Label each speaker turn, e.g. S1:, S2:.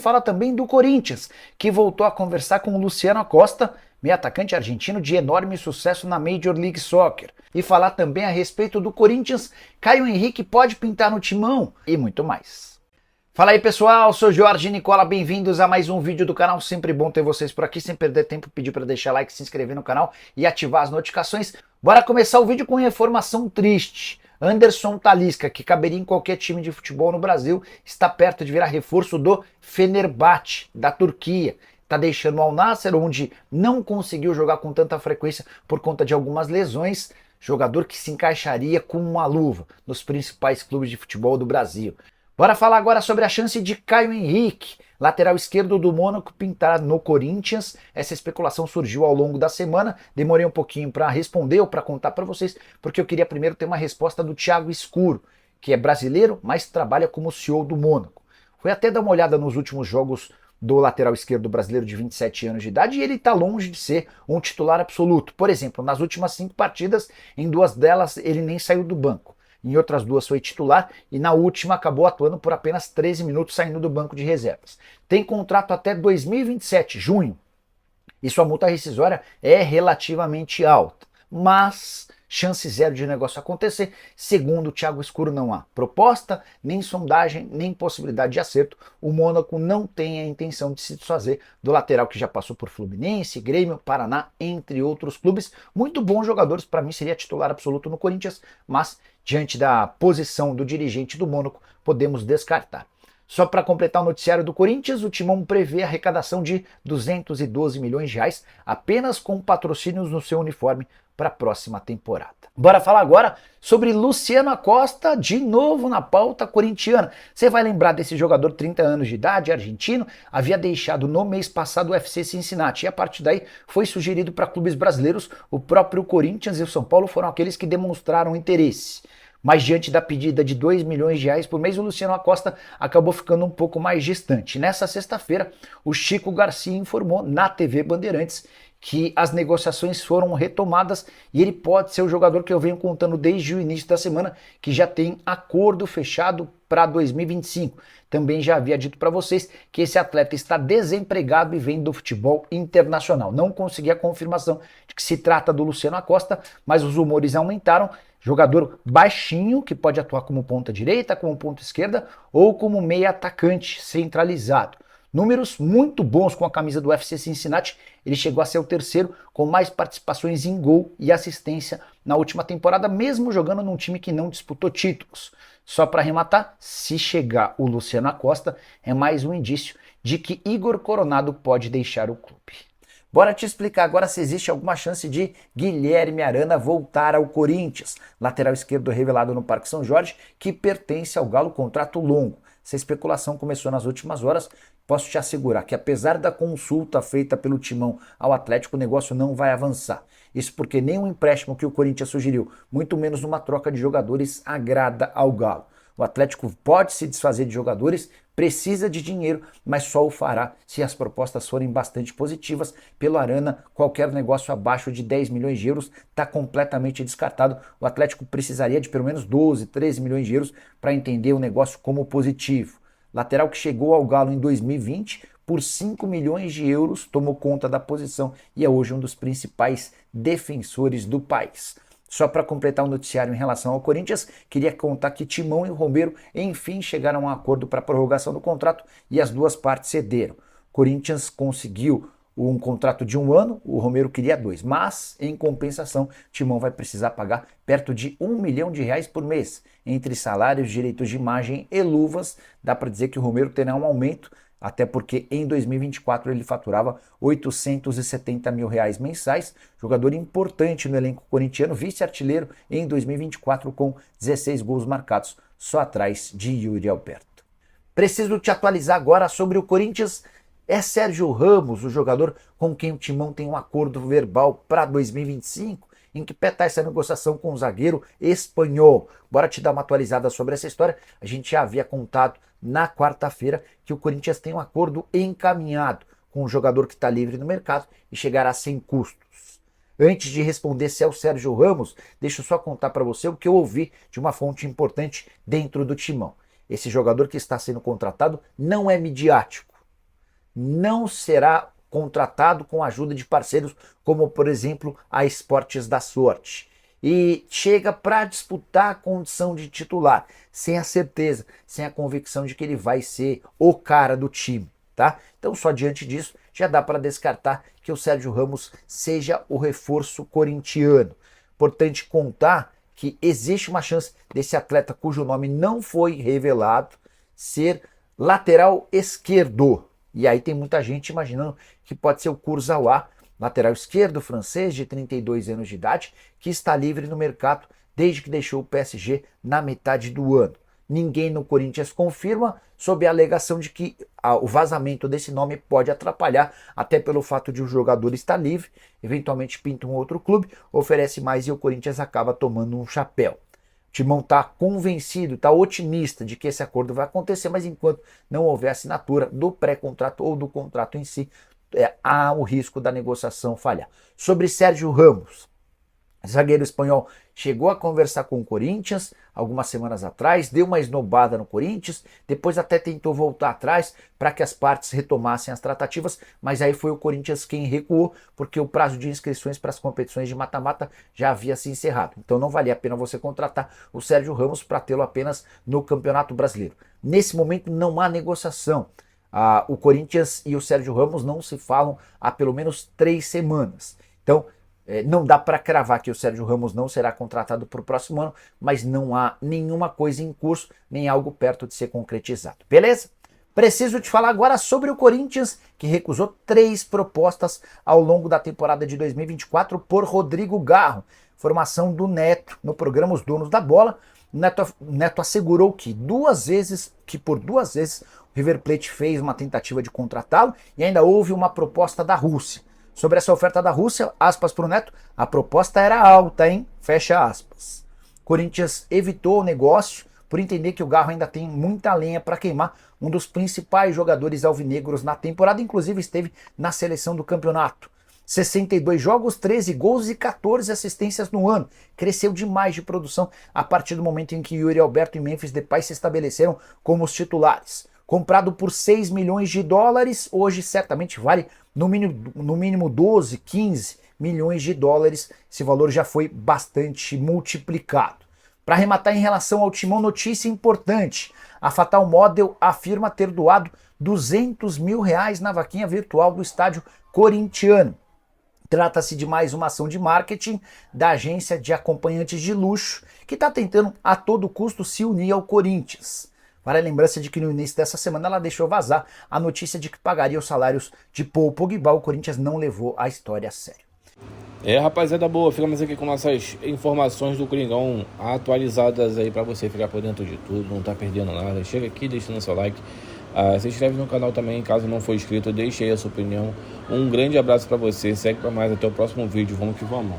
S1: Fala também do Corinthians, que voltou a conversar com o Luciano Acosta, meio atacante argentino de enorme sucesso na Major League Soccer. E falar também a respeito do Corinthians, Caio Henrique pode pintar no timão e muito mais. Fala aí pessoal, sou Jorge Nicola, bem-vindos a mais um vídeo do canal, sempre bom ter vocês por aqui, sem perder tempo, pedir para deixar like, se inscrever no canal e ativar as notificações. Bora começar o vídeo com informação triste. Anderson Talisca, que caberia em qualquer time de futebol no Brasil, está perto de virar reforço do Fenerbahçe, da Turquia. Está deixando o Al Nassr, onde não conseguiu jogar com tanta frequência por conta de algumas lesões, jogador que se encaixaria com uma luva nos principais clubes de futebol do Brasil. Bora falar agora sobre a chance de Caio Henrique, lateral esquerdo do Mônaco, pintar no Corinthians. Essa especulação surgiu ao longo da semana, demorei um pouquinho para responder ou para contar para vocês, porque eu queria primeiro ter uma resposta do Thiago Escuro, que é brasileiro, mas trabalha como CEO do Mônaco. Fui até dar uma olhada nos últimos jogos do lateral esquerdo brasileiro de 27 anos de idade e ele está longe de ser um titular absoluto. Por exemplo, nas últimas 5 partidas, em 2 delas ele nem saiu do banco. Em outras 2 foi titular e na última acabou atuando por apenas 13 minutos saindo do banco de reservas. Tem contrato até 2027, junho, e sua multa rescisória é relativamente alta, mas chance zero de negócio acontecer. Segundo o Thiago Escuro, não há proposta, nem sondagem, nem possibilidade de acerto. O Mônaco não tem a intenção de se desfazer do lateral que já passou por Fluminense, Grêmio, Paraná, entre outros clubes. Muito bons jogadores, para mim seria titular absoluto no Corinthians, mas diante da posição do dirigente do Mônaco, podemos descartar. Só para completar o noticiário do Corinthians, o Timão prevê arrecadação de 212 milhões de reais apenas com patrocínios no seu uniforme para a próxima temporada. Bora falar agora sobre Luciano Acosta, de novo na pauta corintiana. Você vai lembrar desse jogador, 30 anos de idade, argentino, havia deixado no mês passado o FC Cincinnati e a partir daí foi sugerido para clubes brasileiros. O próprio Corinthians e o São Paulo foram aqueles que demonstraram interesse. Mas diante da pedida de 2 milhões de reais por mês, o Luciano Acosta acabou ficando um pouco mais distante. Nessa sexta-feira, o Chico Garcia informou na TV Bandeirantes que as negociações foram retomadas e ele pode ser o jogador que eu venho contando desde o início da semana, que já tem acordo fechado para 2025. Também já havia dito para vocês que esse atleta está desempregado e vem do futebol internacional. Não consegui a confirmação de que se trata do Luciano Acosta, mas os rumores aumentaram. Jogador baixinho, que pode atuar como ponta direita, como ponta esquerda ou como meia atacante centralizado. Números muito bons com a camisa do FC Cincinnati, ele chegou a ser o terceiro com mais participações em gol e assistência na última temporada, mesmo jogando num time que não disputou títulos. Só para arrematar, se chegar o Luciano Acosta, é mais um indício de que Igor Coronado pode deixar o clube. Bora te explicar agora se existe alguma chance de Guilherme Arana voltar ao Corinthians, lateral esquerdo revelado no Parque São Jorge, que pertence ao Galo, contrato longo. Essa especulação começou nas últimas horas. Posso te assegurar que apesar da consulta feita pelo Timão ao Atlético, o negócio não vai avançar. Isso porque nem o empréstimo que o Corinthians sugeriu, muito menos numa troca de jogadores, agrada ao Galo. O Atlético pode se desfazer de jogadores, precisa de dinheiro, mas só o fará se as propostas forem bastante positivas. Pelo Arana, qualquer negócio abaixo de 10 milhões de euros está completamente descartado. O Atlético precisaria de pelo menos 12, 13 milhões de euros para entender o negócio como positivo. Lateral que chegou ao Galo em 2020 por 5 milhões de euros, tomou conta da posição e é hoje um dos principais defensores do país. Só para completar o noticiário em relação ao Corinthians, queria contar que Timão e o Romero enfim chegaram a um acordo para a prorrogação do contrato e as duas partes cederam. Corinthians conseguiu um contrato de 1 ano, o Romero queria 2, mas em compensação Timão vai precisar pagar perto de 1 milhão de reais por mês. Entre salários, direitos de imagem e luvas, dá para dizer que o Romero terá um aumento, até porque em 2024 ele faturava 870 mil reais mensais, jogador importante no elenco corintiano, vice-artilheiro em 2024 com 16 gols marcados, só atrás de Yuri Alberto. Preciso te atualizar agora sobre o Corinthians. É Sérgio Ramos, o jogador com quem o Timão tem um acordo verbal para 2025? Em que pé está essa negociação com o zagueiro espanhol? Bora te dar uma atualizada sobre essa história. A gente já havia contado na quarta-feira que o Corinthians tem um acordo encaminhado com o jogador que está livre no mercado e chegará sem custos. Antes de responder se é o Sérgio Ramos, deixa eu só contar para você o que eu ouvi de uma fonte importante dentro do Timão. Esse jogador que está sendo contratado não é midiático. não será contratado com a ajuda de parceiros como, por exemplo, a Esportes da Sorte. E chega para disputar a condição de titular, sem a certeza, sem a convicção de que ele vai ser o cara do time, tá? Então, só diante disso, já dá para descartar que o Sérgio Ramos seja o reforço corintiano. Importante contar que existe uma chance desse atleta cujo nome não foi revelado ser lateral esquerdo. E aí tem muita gente imaginando que pode ser o Kurzawa, lateral esquerdo francês de 32 anos de idade, que está livre no mercado desde que deixou o PSG na metade do ano. Ninguém no Corinthians confirma, sob a alegação de que o vazamento desse nome pode atrapalhar, até pelo fato de o jogador estar livre, eventualmente pinta um outro clube, oferece mais e o Corinthians acaba tomando um chapéu. O Timão está convencido, está otimista de que esse acordo vai acontecer, mas enquanto não houver assinatura do pré-contrato ou do contrato em si, há o risco da negociação falhar. Sobre Sérgio Ramos, zagueiro espanhol chegou a conversar com o Corinthians algumas semanas atrás, deu uma esnobada no Corinthians, depois até tentou voltar atrás para que as partes retomassem as tratativas, mas aí foi o Corinthians quem recuou, porque o prazo de inscrições para as competições de mata-mata já havia se encerrado. Então não valia a pena você contratar o Sérgio Ramos para tê-lo apenas no Campeonato Brasileiro. Nesse momento não há negociação. O Corinthians e o Sérgio Ramos não se falam há pelo menos 3 semanas. Então, não dá para cravar que o Sérgio Ramos não será contratado para o próximo ano, mas não há nenhuma coisa em curso, nem algo perto de ser concretizado. Beleza? Preciso te falar agora sobre o Corinthians, que recusou 3 propostas ao longo da temporada de 2024 por Rodrigo Garro. Formação do Neto no programa Os Donos da Bola. Neto assegurou que por duas vezes o River Plate fez uma tentativa de contratá-lo e ainda houve uma proposta da Rússia. Sobre essa oferta da Rússia, aspas para o Neto, a proposta era alta, hein? Fecha aspas. Corinthians evitou o negócio por entender que o Garro ainda tem muita lenha para queimar, um dos principais jogadores alvinegros na temporada, inclusive esteve na seleção do campeonato. 62 jogos, 13 gols e 14 assistências no ano. Cresceu demais de produção a partir do momento em que Yuri Alberto e Memphis Depay se estabeleceram como os titulares. Comprado por 6 milhões de dólares, hoje certamente vale no mínimo 12, 15 milhões de dólares. Esse valor já foi bastante multiplicado. Para arrematar em relação ao Timão, notícia importante. A Fatal Model afirma ter doado R$200 mil na vaquinha virtual do estádio corintiano. Trata-se de mais uma ação de marketing da agência de acompanhantes de luxo que está tentando a todo custo se unir ao Corinthians. Vale a lembrança de que no início dessa semana ela deixou vazar a notícia de que pagaria os salários de Paul Pogba. O Corinthians não levou a história a sério.
S2: Rapaziada boa, ficamos aqui com nossas informações do Coringão atualizadas aí pra você ficar por dentro de tudo, não tá perdendo nada. Chega aqui deixando seu like, se inscreve no canal também, caso não for inscrito, deixe aí a sua opinião. Um grande abraço pra você, segue pra mais, até o próximo vídeo, vamos que vamos.